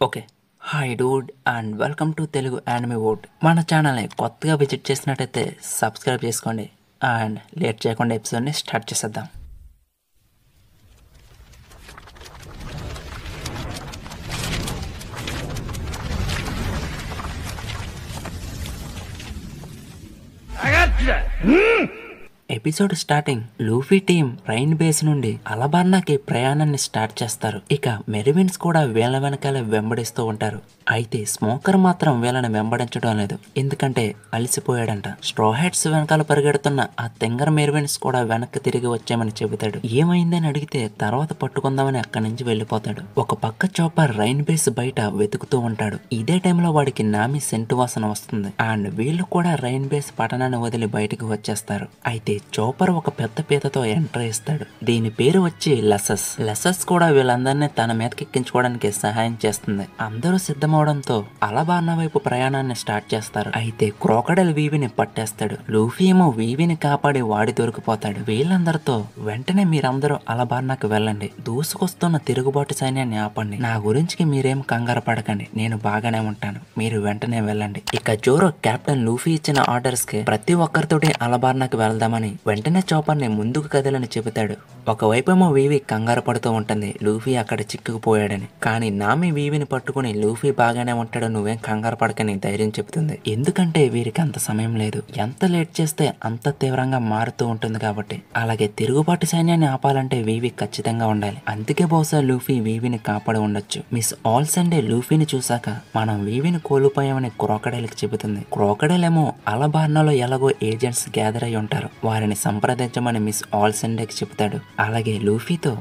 Okay. Hi dude and welcome to Telugu anime wood. మన ఛానల్ని కొత్తగా విజిట్ చేసినట్టయితే సబ్స్క్రైబ్ చేసుకోండి అండ్ లేట్ చేయకుండా ఎపిసోడ్ని స్టార్ట్ చేసేద్దాం. Episode starting Luffy team rain base నుండి అలబార్నాకి ప్రయాణాన్ని స్టార్ట్ చేస్తారు. ఇక మెరివిన్స్ కూడా వీళ్ళ వెనకాల వెంబడిస్తూ ఉంటారు. అయితే స్మోకర్ మాత్రం వీళ్ళని వెంబడించడం లేదు, ఎందుకంటే అలసిపోయాడంట. స్ట్రా హెడ్స్ వెనకాల పరిగెడుతున్న ఆ తెంగర మెరివిన్స్ కూడా వెనక్కి తిరిగి వచ్చామని చెబుతాడు. ఏమైందని అడిగితే తర్వాత పట్టుకుందామని అక్కడి నుంచి వెళ్ళిపోతాడు. ఒక పక్క చాపర్ రైన్ బేస్ బయట వెతుకుతూ ఉంటాడు. ఇదే టైంలో వాడికి నామి సెంటు వాసన వస్తుంది అండ్ వీళ్ళు కూడా రైన్ బేస్ పట్టణాన్ని వదిలి బయటకు వచ్చేస్తారు. అయితే చాపర్ ఒక పెద్ద పీతతో ఎంటర్ ఇస్తాడు. దీని పేరు వచ్చి లెసస్. లెసస్ కూడా వీళ్ళందరినీ తన మీదకి ఎక్కించుకోవడానికి సహాయం చేస్తుంది. అందరూ సిద్ధమవడంతో అలబార్నా వైపు ప్రయాణాన్ని స్టార్ట్ చేస్తారు. అయితే క్రోకడైల్ వీవిని పట్టేస్తాడు. లూఫీ ఏమో వీవిని కాపాడి వాడి దొరికిపోతాడు. వీళ్ళందరితో వెంటనే మీరందరూ అలబార్నాకి వెళ్ళండి, దూసుకొస్తున్న తిరుగుబాటు సైన్యాన్ని ఆపండి, నా గురించి మీరేం కంగారు పడకండి, నేను బాగానే ఉంటాను, మీరు వెంటనే వెళ్ళండి. ఇక జోరో కెప్టెన్ లూఫీ ఇచ్చిన ఆర్డర్స్ కి ప్రతి ఒక్కరితోటి అలబార్నాకి వెళ్దామని వెంటనే చాపర్ ని ముందుకు కదలని చెబుతాడు. ఒకవైపేమో వీవి కంగారు పడుతూ ఉంటుంది, లూఫీ అక్కడ చిక్కుకుపోయాడని. కానీ నామి వీవిని పట్టుకుని లూఫీ బాగానే ఉంటాడు, నువ్వేం కంగారు పడకని ధైర్యం చెబుతుంది. ఎందుకంటే వీరికి అంత సమయం లేదు, ఎంత లేట్ చేస్తే అంత తీవ్రంగా మారుతూ ఉంటుంది కాబట్టి. అలాగే తిరుగుబాటు సైన్యాన్ని ఆపాలంటే వీవి ఖచ్చితంగా ఉండాలి. అందుకే బహుశా లూఫీ వీవిని కాపాడి ఉండొచ్చు. మిస్ ఆల్ సండే లూఫీని చూశాక మనం వీవిని కోల్పోయామని క్రోకడైల్ కి చెబుతుంది. క్రోకడైల్ ఏమో అలబార్నాలో ఎలాగో ఏజెంట్స్ గ్యాదర్ అయి ఉంటారు, వారిని సంప్రదించమని మిస్ ఆల్ సండేకి చెబుతాడు. అలాగే లూఫీతో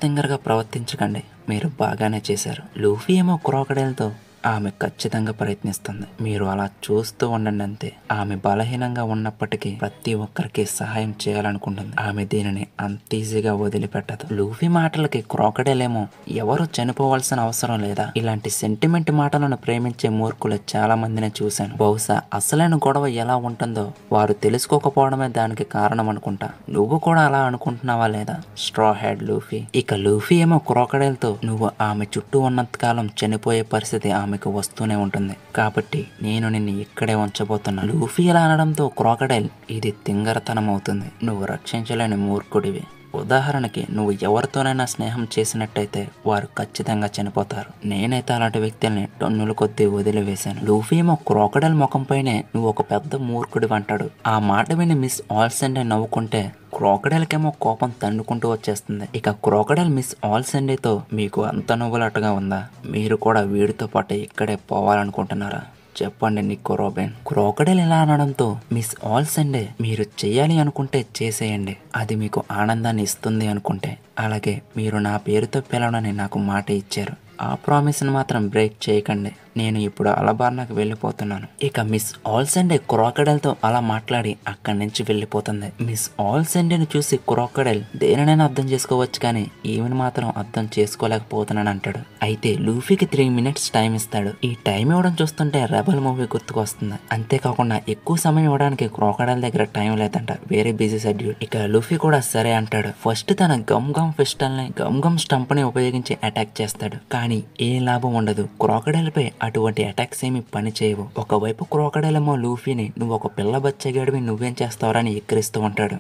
తింగరగా ప్రవర్తించకండి, మీరు బాగానే చేశారు. లూఫీ ఏమో క్రోకడైల్తో ఆమె ఖచ్చితంగా ప్రయత్నిస్తుంది, మీరు అలా చూస్తూ ఉండండి అంతే. ఆమె బలహీనంగా ఉన్నప్పటికీ ప్రతి ఒక్కరికి సహాయం చేయాలనుకుంటుంది, ఆమె దీనిని అంత ఈజీగా వదిలిపెట్టదు. లూఫీ మాటలకి క్రోకడైల్ ఏమో ఎవరు చనిపోవాల్సిన అవసరం లేదా, ఇలాంటి సెంటిమెంట్ మాటలను ప్రేమించే మూర్ఖులు చాలా మందిని చూశాను, బహుశా అసలైన గొడవ ఎలా ఉంటుందో వారు తెలుసుకోకపోవడమే దానికి కారణం అనుకుంటా. నువ్వు కూడా అలా అనుకుంటున్నావా లేదా స్ట్రా హెడ్ లూఫీ? ఇక లూఫీ ఏమో క్రోకడైల్ తో నువ్వు ఆమె చుట్టూ ఉన్నంత కాలం చనిపోయే పరిస్థితి ఆమెకు వస్తూనే ఉంటుంది, కాబట్టి నేను నిన్ను ఇక్కడే ఉంచబోతున్నా. లూఫీ ఇలా అనడంతో క్రోకడైల్ ఇది తింగరతనం అవుతుంది, నువ్వు రక్షించలేని మూర్ఖుడివి. ఉదాహరణకి నువ్వు ఎవరితోనైనా స్నేహం చేసినట్టయితే వారు ఖచ్చితంగా చనిపోతారు. నేనైతే అలాంటి వ్యక్తుల్ని టన్నుల కొద్దీ వదిలివేశాను. లూఫీ ఏమో క్రోకడైల్ ముఖంపైనే నువ్వు ఒక పెద్ద మూర్ఖుడి అంటాడు. ఆ మాట విని మిస్ ఆల్ సండే నవ్వుకుంటే క్రోకడైల్ కేమో కోపం తండుకుంటూ వచ్చేస్తుంది. ఇక క్రోకడైల్ మిస్ ఆల్ సండేతో మీకు అంత నవ్వులట్టుగా ఉందా, మీరు కూడా వీడితో పాటు ఇక్కడే పోవాలనుకుంటున్నారా, చెప్పండి నిక్కో రోబిన్. క్రోకడైల్ ఇలా అనడంతో మిస్ ఆల్ సండే మీరు చెయ్యాలి అనుకుంటే చేసేయండి, అది మీకు ఆనందాన్ని ఇస్తుంది అనుకుంటే. అలాగే మీరు నా పేరుతో పిలవనని నాకు మాట ఇచ్చారు, ఆ ప్రామిస్ని మాత్రం బ్రేక్ చేయకండి. నేను ఇప్పుడు అలబార్నాకి వెళ్ళిపోతున్నాను. ఇక మిస్ ఆల్ సండే క్రోకడైల్తో అలా మాట్లాడి అక్కడి నుంచి వెళ్ళిపోతుంది. మిస్ ఆల్ సండేని చూసి క్రోకడైల్ దేనినైనా అర్థం చేసుకోవచ్చు కానీ ఈమెను మాత్రం అర్థం చేసుకోలేకపోతున్నాను అంటాడు. అయితే లూఫీకి 3 minutes టైం ఇస్తాడు. ఈ టైం ఇవ్వడం చూస్తుంటే రెబల్ మూవీ గుర్తుకు వస్తుంది. అంతేకాకుండా ఎక్కువ సమయం ఇవ్వడానికి క్రోకడైల్ దగ్గర టైం లేదంట, వేరే బిజీ షెడ్యూల్. ఇక లూఫీ కూడా సరే అంటాడు. ఫస్ట్ తన గమ్ పిస్టల్ని గమ్ స్టంప్ ని ఉపయోగించి అటాక్ చేస్తాడు, కానీ ఏ లాభం ఉండదు. క్రోకడైల్ పై అటువంటి అటాక్స్ ఏమి పని చేయవు. ఒకవైపు క్రోకడైల్ ఏమో లూఫీని నువ్వు ఒక పిల్ల బచ్చగాడివి నువ్వేం చేస్తావని ఎక్కిరిస్తూ ఉంటాడు,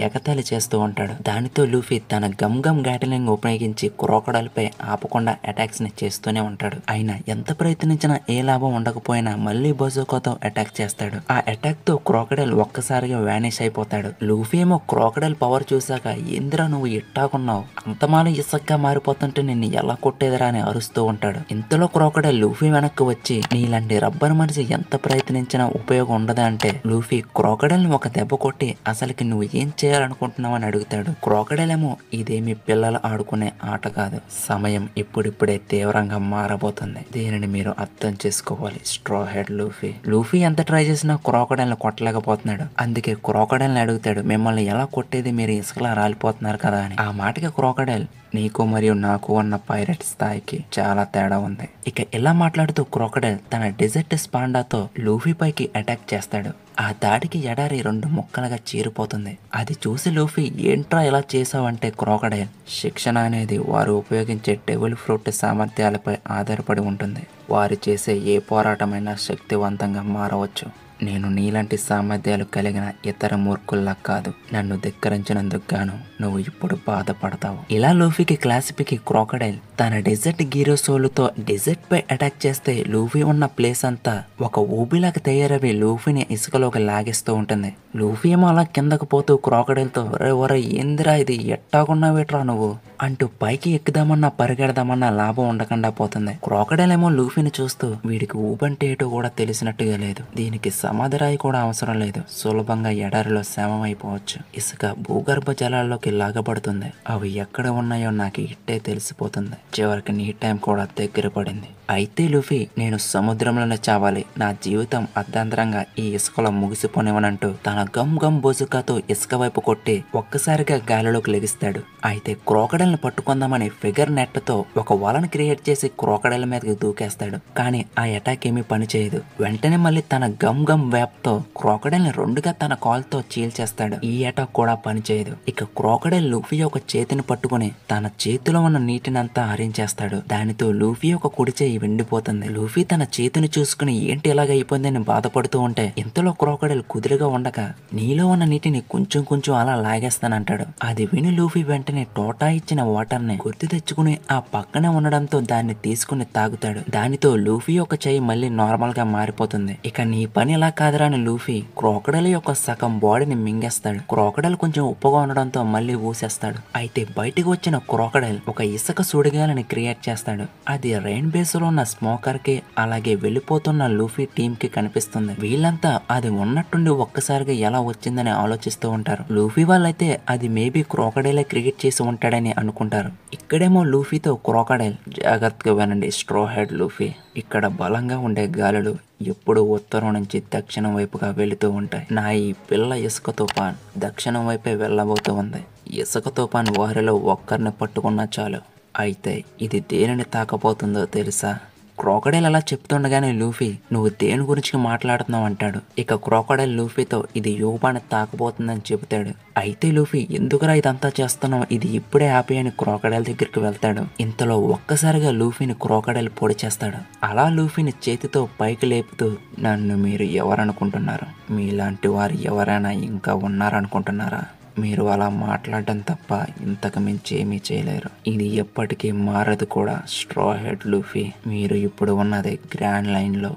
ఎగతాళి చేస్తూ ఉంటాడు. దానితో లూఫీ తన గమ్ గ్యాటిలింగ్ ఉపయోగించి క్రోకడైల్ పై ఆపకుండా అటాక్స్ ని చేస్తూనే ఉంటాడు. అయినా ఎంత ప్రయత్నించినా ఏ లాభం ఉండకపోయినా మళ్ళీ బజోకాతో అటాక్ చేస్తాడు. ఆ అటాక్ తో క్రోకడైల్ ఒక్కసారిగా వానిష్ అయిపోతాడు. లూఫీ ఏమో క్రోకడైల్ పవర్ చూసాక ఏందిరా నువ్వు ఇట్టాకున్నావు, అంతమాల ఇసక్గా మారిపోతుంటే నిన్ను ఎలా కొట్టేదిరా అని అరుస్తూ ఉంటాడు. ఇంతలో క్రోకడైల్ లూఫీ వెనక్కి వచ్చి నీలాంటి రబ్బర్ మనిషి ఎంత ప్రయత్నించినా ఉపయోగం ఉండదా అంటే లూఫీ క్రోకడైల్ ని ఒక దెబ్బ కొట్టి అసలుకి నువ్వు ఏం చేయాలనుకుంటున్నావు అని అడుగుతాడు. క్రోకడైల్ ఏమో ఇదేమి పిల్లలు ఆడుకునే ఆట కాదు, సమయం ఇప్పుడిప్పుడే తీవ్రంగా మారబోతుంది, దీనిని మీరు అర్థం చేసుకోవాలి స్ట్రా హెడ్ లూఫీ. లూఫీ ఎంత ట్రై చేసినా క్రోకడైల్ ని కొట్టలేకపోతున్నాడు. అందుకే క్రోకడైల్ ని అడుగుతాడు, మిమ్మల్ని ఎలా కొట్టేది, మీరు ఇసుకలా రాలిపోతున్నారు కదా అని. ఆ మాటకి క్రోకడైల్ నీకు మరియు నాకు ఉన్న పైరట్ స్థాయికి చాలా తేడా ఉంది. ఇక ఇలా మాట్లాడుతూ క్రోకడైల్ తన డెజర్ట్ స్పాండాతో లూఫీ పైకి అటాక్ చేస్తాడు. ఆ దాడికి ఎడారి 2 ముక్కలుగా చీరిపోతుంది. అది చూసి లూఫీ ఏంట్రా ఇలా చేసావంటే క్రోకడైల్, శిక్షణ అనేది వారు ఉపయోగించే డెవిల్ ఫ్రూట్ సామర్థ్యాలపై ఆధారపడి ఉంటుంది. వారు చేసే ఏ పోరాటమైనా శక్తివంతంగా మారవచ్చు. నేను నీలాంటి సామర్థ్యాలు కలిగిన ఇతర మూర్ఖుల్లా కాదు. నన్ను ధిక్కరించినందుకు గాను నువ్వు ఇప్పుడు బాధపడతావు. ఇలా లూఫీకి క్లాసిఫీకి క్రోకడైల్ తన డెజర్ట్ గీరోసోలుతో డెజర్ట్ పై అటాక్ చేస్తే లూఫీ ఉన్న ప్లేస్ అంతా ఒక ఊబిలాగా తయారవి లూఫీని ఇసుకలోకి లాగేస్తూ ఉంటుంది. లూఫీ ఏమో అలా కిందకు పోతూ క్రోకడైల్ తో ఒరే ఏందిరా ఇది, ఎట్టాగున్నావేట్రా నువ్వు అంటూ పైకి ఎక్కుదామన్నా పరిగెడదామన్నా లాభం ఉండకుండా పోతుంది. క్రోకడైల్ ఏమో లూఫీని చూస్తూ వీడికి ఊబంటే ఏటో కూడా తెలిసినట్టుగా లేదు, దీనికి సమాధిరాయి కూడా అవసరం లేదు, సులభంగా ఎడారిలో శమమైపోవచ్చు. ఇసుక భూగర్భ జలాల్లోకి లాగబడుతుంది. అవి ఎక్కడ ఉన్నాయో నాకు ఇట్టే తెలిసిపోతుంది. చివరికి నీ టైం కూడా దగ్గర పడింది. అయితే లూఫీ, నేను సముద్రంలోనే చావాలి, నా జీవితం అర్ధాంతరంగా ఈ ఇసుకలో ముగిసిపోనివనంటూ తన గమ్ గమ్ బొజుకాతో ఇసుక వైపు కొట్టి ఒక్కసారిగా గాలిలోకి లెగిస్తాడు. అయితే క్రోకడైల్ ని పట్టుకుందామని ఫిగర్ నెట్ తో ఒక వలను క్రియేట్ చేసి క్రోకడైల్ మీదకి దూకేస్తాడు. కానీ ఆ అటాక్ ఏమీ పనిచేయదు. వెంటనే మళ్ళీ తన గమ్ గమ్ వేప్ తో క్రోకడైల్ ని 2గా తన కాల్తో చీల్చేస్తాడు. ఈ అటాక్ కూడా పనిచేయదు. ఇక క్రోకడైల్ లూఫీ ఒక చేతిని పట్టుకుని తన చేతిలో ఉన్న నీటినంతా హరించేస్తాడు. దానితో లూఫీ ఒక కుడి చేయి వెండిపోతుంది. లూఫీ తన చేతిని చూసుకుని ఏంటి ఇలాగ అయిపోయిందని బాధపడుతూ ఉంటే ఇంతలో క్రోకడైల్ కుదురుగా ఉండక నీలో ఉన్న నీటిని కొంచెం కొంచెం అలా లాగేస్తానంటాడు. అది విని లూఫీ వెంటనే టోటా ఇచ్చిన వాటర్ ని గుర్తు తెచ్చుకుని ఆ పక్కనే ఉండడంతో దాన్ని తీసుకుని తాగుతాడు. దానితో లూఫీ ఒక చెయ్యి మళ్ళీ నార్మల్ గా మారిపోతుంది. ఇక నీ పని ఎలా కాదురా అని లూఫీ క్రోకడైల్ యొక్క సగం బాడీని మింగేస్తాడు. క్రోకడైల్ కొంచెం ఉప్పుగా ఉండడంతో మళ్ళీ ఊసేస్తాడు. అయితే బయటికి వచ్చిన క్రోకడైల్ ఒక ఇసుక సుడిగాలని క్రియేట్ చేస్తాడు. అది రైన్ బేస్ లో ఉన్న స్మోకర్ కి అలాగే వెళ్ళిపోతున్న లూఫీ టీమ్ కి కనిపిస్తుంది. వీళ్ళంతా అది ఉన్నట్టుండి ఒక్కసారిగా ఎలా వచ్చిందని ఆలోచిస్తూ ఉంటారు. లూఫీ వాళ్ళైతే అది మేబీ క్రోకడైలే క్రియేట్ చేసి ఉంటాడని అనుకుంటారు. ఇక్కడేమో లూఫీతో క్రోకడైల్, జాగ్రత్తగా వినండి స్ట్రో హెడ్ లూఫీ, ఇక్కడ బలంగా ఉండే గాలులు ఎప్పుడు ఉత్తరం నుంచి దక్షిణం వైపుగా వెళుతూ ఉంటాయి. నా ఈ పిల్ల ఇసుక తుఫాన్ దక్షిణం వైపే వెళ్ళబోతూ ఉంది. ఇసుక తుఫాన్ వారిలో ఒక్కరిని పట్టుకున్నా చాలు. అయితే ఇది దేనిని తాకపోతుందో తెలుసా? క్రోకడైల్ అలా చెప్తుండగానే లూఫీ, నువ్వు దేని గురించి మాట్లాడుతున్నావు అంటాడు. ఇక క్రోకడైల్ లూఫీతో ఇది యూబాని తాకబోతుందని చెబుతాడు. అయితే లూఫీ, ఎందుకురా ఇదంతా చేస్తున్నావు, ఇది ఇప్పుడే ఆపి అని క్రోకడైల్ దగ్గరికి వెళ్తాడు. ఇంతలో ఒక్కసారిగా లూఫీని క్రోకడైల్ పొడి చేస్తాడు. అలా లూఫీని చేతితో పైకి లేపుతూ, నన్ను మీరు ఎవరనుకుంటున్నారు? మీలాంటి వారు ఎవరైనా ఇంకా ఉన్నారనుకుంటున్నారా? మీరు అలా మాట్లాడడం తప్ప ఇంతకు మించి ఏమీ చేయలేరు. ఇది ఎప్పటికీ మారదు కూడా స్ట్రా హెడ్ లూఫీ. మీరు ఇప్పుడు ఉన్నది గ్రాండ్ లైన్ లో.